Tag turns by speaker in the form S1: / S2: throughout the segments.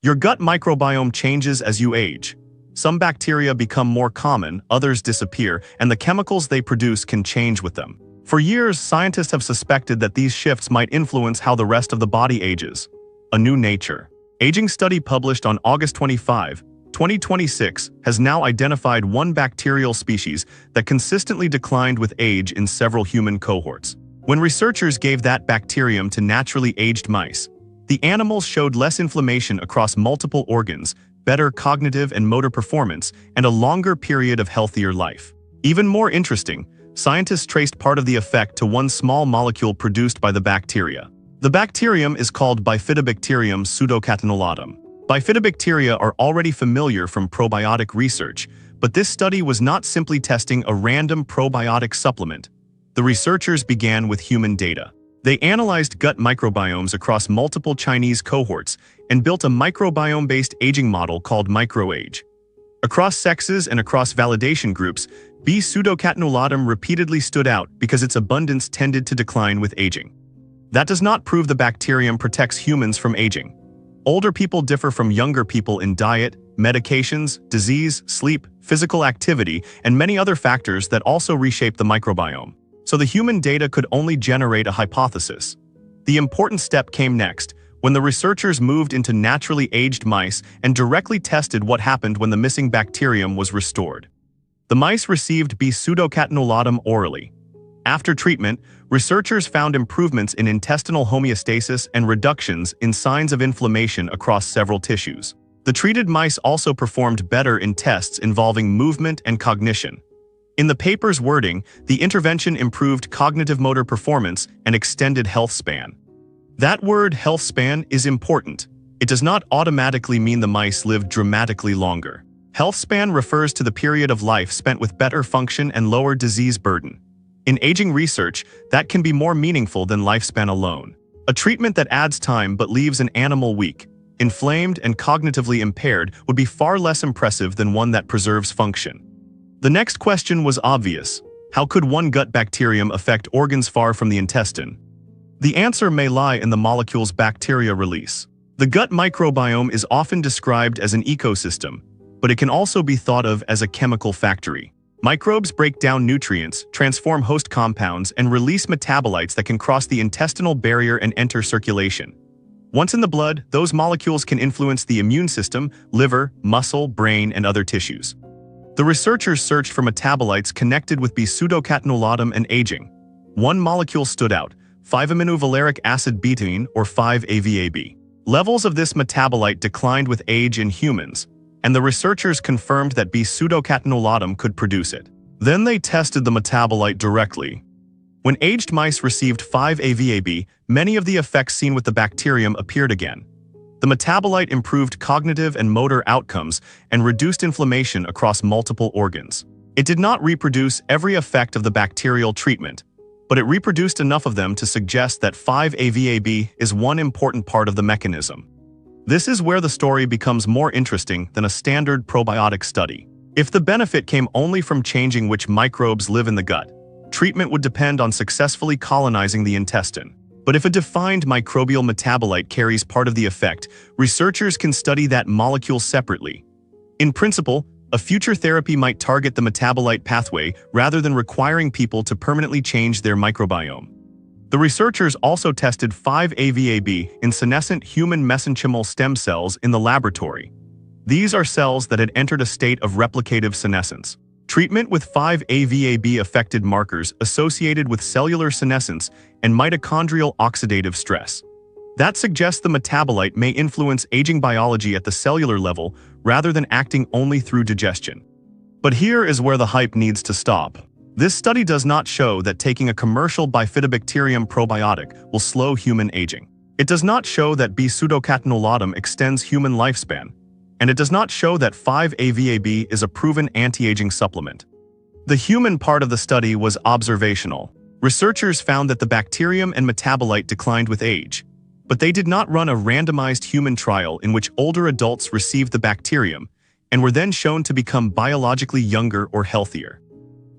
S1: Your gut microbiome changes as you age. Some bacteria become more common, others disappear, and the chemicals they produce can change with them. For years, scientists have suspected that these shifts might influence how the rest of the body ages. A new Nature Aging study published on August 25, 2026, has now identified one bacterial species that consistently declined with age in several human cohorts. When researchers gave that bacterium to naturally aged mice, the animals showed less inflammation across multiple organs, better cognitive and motor performance, and a longer period of healthier life. Even more interesting, scientists traced part of the effect to one small molecule produced by the bacteria. The bacterium is called Bifidobacterium pseudocatenulatum. Bifidobacteria are already familiar from probiotic research, but this study was not simply testing a random probiotic supplement. The researchers began with human data. They analyzed gut microbiomes across multiple Chinese cohorts and built a microbiome-based aging model called microage. Across sexes and across validation groups, B. pseudocatenulatum repeatedly stood out because its abundance tended to decline with aging. That does not prove the bacterium protects humans from aging. Older people differ from younger people in diet, medications, disease, sleep, physical activity, and many other factors that also reshape the microbiome. So the human data could only generate a hypothesis. The important step came next, when the researchers moved into naturally aged mice and directly tested what happened when the missing bacterium was restored. The mice received B. pseudocatenulatum orally. After treatment, researchers found improvements in intestinal homeostasis and reductions in signs of inflammation across several tissues. The treated mice also performed better in tests involving movement and cognition. In the paper's wording, the intervention improved cognitive motor performance and extended health span. That word health span is important. It does not automatically mean the mice lived dramatically longer. Health span refers to the period of life spent with better function and lower disease burden. In aging research, that can be more meaningful than lifespan alone. A treatment that adds time but leaves an animal weak, inflamed, and cognitively impaired would be far less impressive than one that preserves function. The next question was obvious. How could one gut bacterium affect organs far from the intestine? The answer may lie in the molecule's bacteria release. The gut microbiome is often described as an ecosystem, but it can also be thought of as a chemical factory. Microbes break down nutrients, transform host compounds, and release metabolites that can cross the intestinal barrier and enter circulation. Once in the blood, those molecules can influence the immune system, liver, muscle, brain, and other tissues. The researchers searched for metabolites connected with B. pseudocatenulatum and aging. One molecule stood out, 5-aminovaleric acid betaine, or 5-AVAB. Levels of this metabolite declined with age in humans, and the researchers confirmed that B. pseudocatenulatum could produce it. Then they tested the metabolite directly. When aged mice received 5-AVAB, many of the effects seen with the bacterium appeared again. The metabolite improved cognitive and motor outcomes and reduced inflammation across multiple organs. It did not reproduce every effect of the bacterial treatment, but it reproduced enough of them to suggest that 5-AVAB is one important part of the mechanism. This is where the story becomes more interesting than a standard probiotic study. If the benefit came only from changing which microbes live in the gut, treatment would depend on successfully colonizing the intestine. But if a defined microbial metabolite carries part of the effect, researchers can study that molecule separately. In principle, a future therapy might target the metabolite pathway rather than requiring people to permanently change their microbiome. The researchers also tested 5-AVAB in senescent human mesenchymal stem cells in the laboratory. These are cells that had entered a state of replicative senescence. Treatment with 5-AVAB affected markers associated with cellular senescence and mitochondrial oxidative stress. That suggests the metabolite may influence aging biology at the cellular level rather than acting only through digestion. But here is where the hype needs to stop. This study does not show that taking a commercial Bifidobacterium probiotic will slow human aging. It does not show that B. pseudocatenulatum extends human lifespan, and it does not show that 5-AVAB is a proven anti-aging supplement. The human part of the study was observational. Researchers found that the bacterium and metabolite declined with age, but they did not run a randomized human trial in which older adults received the bacterium and were then shown to become biologically younger or healthier.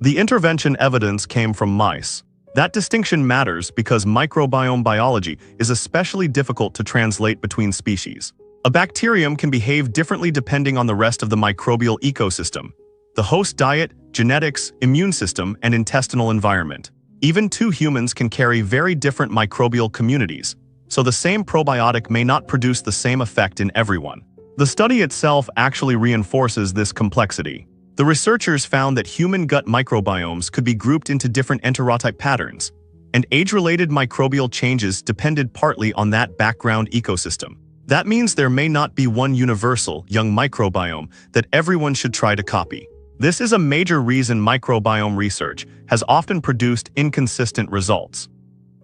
S1: The intervention evidence came from mice. That distinction matters because microbiome biology is especially difficult to translate between species. A bacterium can behave differently depending on the rest of the microbial ecosystem, the host diet, genetics, immune system, and intestinal environment. Even two humans can carry very different microbial communities, so the same probiotic may not produce the same effect in everyone. The study itself actually reinforces this complexity. The researchers found that human gut microbiomes could be grouped into different enterotype patterns, and age-related microbial changes depended partly on that background ecosystem. That means there may not be one universal, young microbiome that everyone should try to copy. This is a major reason microbiome research has often produced inconsistent results.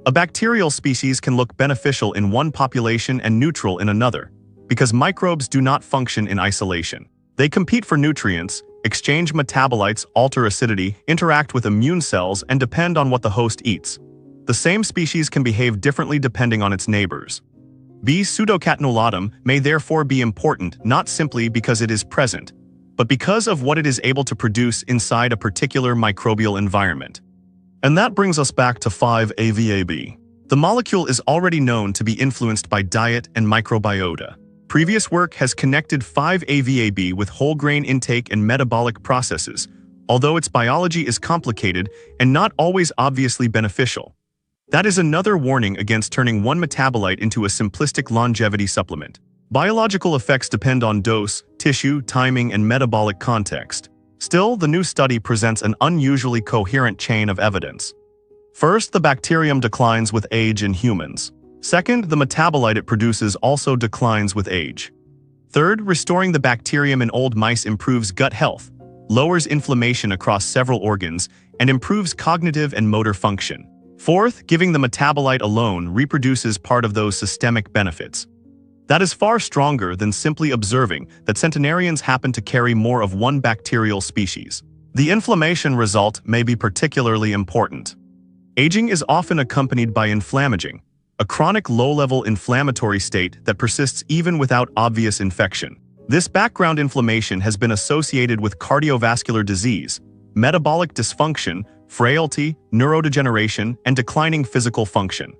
S1: A bacterial species can look beneficial in one population and neutral in another, because microbes do not function in isolation. They compete for nutrients, exchange metabolites, alter acidity, interact with immune cells, and depend on what the host eats. The same species can behave differently depending on its neighbors. B. pseudocatenulatum may therefore be important not simply because it is present, but because of what it is able to produce inside a particular microbial environment. And that brings us back to 5-AVAB. The molecule is already known to be influenced by diet and microbiota. Previous work has connected 5-AVAB with whole grain intake and metabolic processes, although its biology is complicated and not always obviously beneficial. That is another warning against turning one metabolite into a simplistic longevity supplement. Biological effects depend on dose, tissue, timing, and metabolic context. Still, the new study presents an unusually coherent chain of evidence. First, the bacterium declines with age in humans. Second, the metabolite it produces also declines with age. Third, restoring the bacterium in old mice improves gut health, lowers inflammation across several organs, and improves cognitive and motor function. Fourth, giving the metabolite alone reproduces part of those systemic benefits. That is far stronger than simply observing that centenarians happen to carry more of one bacterial species. The inflammation result may be particularly important. Aging is often accompanied by inflammaging, a chronic low-level inflammatory state that persists even without obvious infection. This background inflammation has been associated with cardiovascular disease, metabolic dysfunction, frailty, neurodegeneration, and declining physical function.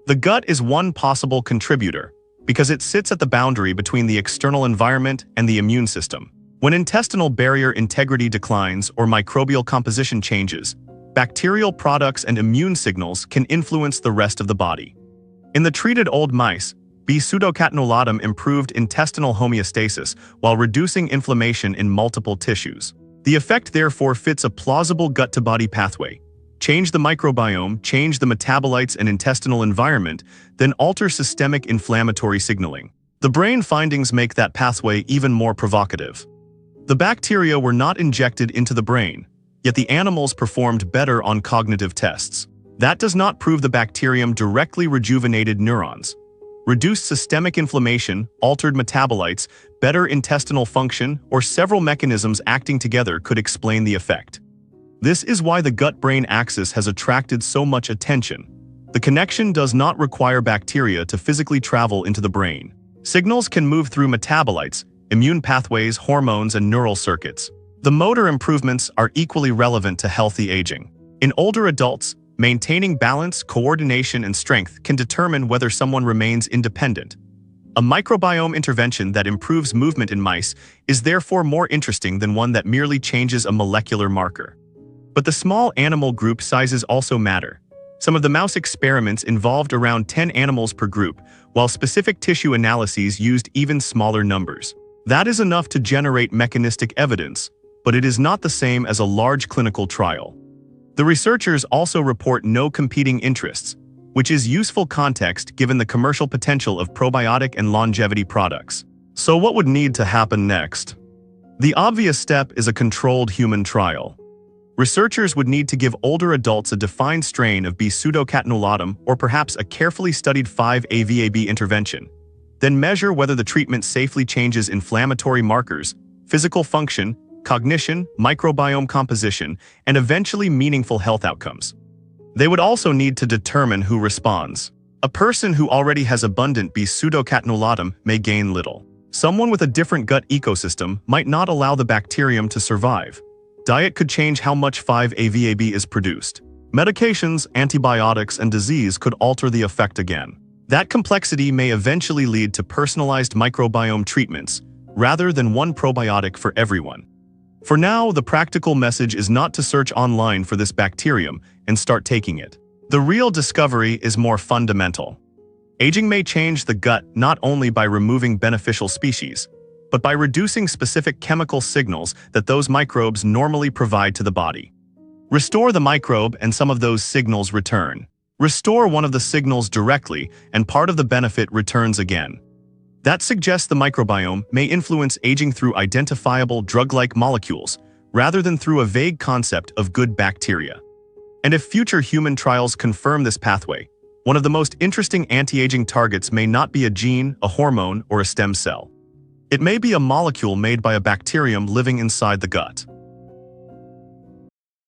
S1: The gut is one possible contributor, because it sits at the boundary between the external environment and the immune system. When intestinal barrier integrity declines or microbial composition changes, bacterial products and immune signals can influence the rest of the body. In the treated old mice, B. pseudocatenulatum improved intestinal homeostasis while reducing inflammation in multiple tissues. The effect therefore fits a plausible gut-to-body pathway. Change the microbiome, change the metabolites and intestinal environment, then alter systemic inflammatory signaling. The brain findings make that pathway even more provocative. The bacteria were not injected into the brain, yet the animals performed better on cognitive tests. That does not prove the bacterium directly rejuvenated neurons. Reduced systemic inflammation, altered metabolites, better intestinal function, or several mechanisms acting together could explain the effect. This is why the gut-brain axis has attracted so much attention. The connection does not require bacteria to physically travel into the brain. Signals can move through metabolites, immune pathways, hormones, and neural circuits. The motor improvements are equally relevant to healthy aging. In older adults, maintaining balance, coordination, and strength can determine whether someone remains independent. A microbiome intervention that improves movement in mice is therefore more interesting than one that merely changes a molecular marker. But the small animal group sizes also matter. Some of the mouse experiments involved around 10 animals per group, while specific tissue analyses used even smaller numbers. That is enough to generate mechanistic evidence, but it is not the same as a large clinical trial. The researchers also report no competing interests, which is useful context given the commercial potential of probiotic and longevity products. So what would need to happen next? The obvious step is a controlled human trial. Researchers would need to give older adults a defined strain of B. pseudocatenulatum or perhaps a carefully studied 5-AVAB intervention, then measure whether the treatment safely changes inflammatory markers, physical function, cognition, microbiome composition, and eventually meaningful health outcomes. They would also need to determine who responds. A person who already has abundant B. pseudocatenulatum may gain little. Someone with a different gut ecosystem might not allow the bacterium to survive. Diet could change how much 5-AVAB is produced. Medications, antibiotics, and disease could alter the effect again. That complexity may eventually lead to personalized microbiome treatments, rather than one probiotic for everyone. For now, the practical message is not to search online for this bacterium and start taking it. The real discovery is more fundamental. Aging may change the gut not only by removing beneficial species, but by reducing specific chemical signals that those microbes normally provide to the body. Restore the microbe and some of those signals return. Restore one of the signals directly and part of the benefit returns again. That suggests the microbiome may influence aging through identifiable drug-like molecules, rather than through a vague concept of good bacteria. And if future human trials confirm this pathway, one of the most interesting anti-aging targets may not be a gene, a hormone, or a stem cell. It may be a molecule made by a bacterium living inside the gut.